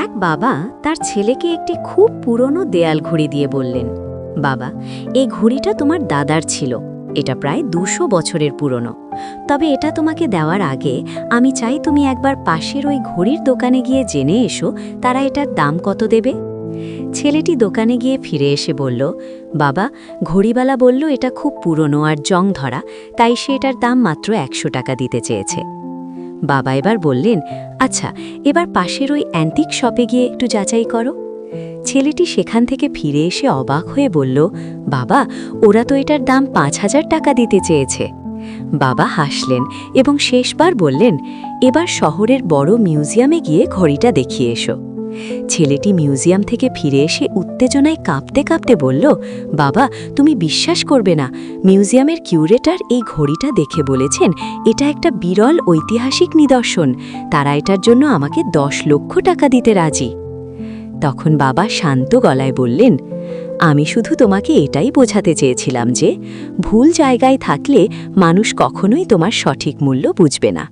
এক বাবা তার ছেলেকে একটি খুব পুরনো দেয়াল ঘড়ি দিয়ে বললেন, বাবা, এই ঘড়িটা তোমার দাদার ছিল। এটা প্রায় 200 বছরের পুরনো। তবে এটা তোমাকে দেওয়ার আগে আমি চাই তুমি একবার পাশের ওই ঘড়ির দোকানে গিয়ে জেনে এসো তারা এটার দাম কত দেবে। ছেলেটি দোকানে গিয়ে ফিরে এসে বলল, বাবা, ঘড়িওয়ালা বলল এটা খুব পুরনো আর জং ধরা, তাই সে এটার দাম মাত্র 100 টাকা দিতে চেয়েছে। বাবা এবার বললেন, আচ্ছা, এবার পাশের ওই অ্যান্টিক শপে গিয়ে একটু যাচাই করো। ছেলেটি সেখান থেকে ফিরে এসে অবাক হয়ে বলল, বাবা, ওরা তো এটার দাম 5000 টাকা দিতে চেয়েছে। বাবা হাসলেন এবং শেষবার বললেন, এবার শহরের বড় মিউজিয়ামে গিয়ে ঘড়িটা দেখিয়ে এসো। ছেলেটি মিউজিয়াম থেকে ফিরে এসে উত্তেজনায় কাঁপতে কাঁপতে বলল, বাবা, তুমি বিশ্বাস করবে না, মিউজিয়ামের কিউরেটর এই ঘড়িটা দেখে বলেছেন এটা একটা বিরল ঐতিহাসিক নিদর্শন। তারা এটার জন্য আমাকে 10 লক্ষ টাকা দিতে রাজি। তখন বাবা শান্ত গলায় বললেন, আমি শুধু তোমাকে এটাই বোঝাতে চেয়েছিলাম যে ভুল জায়গায় থাকলে মানুষ কখনোই তোমার সঠিক মূল্য বুঝবে না।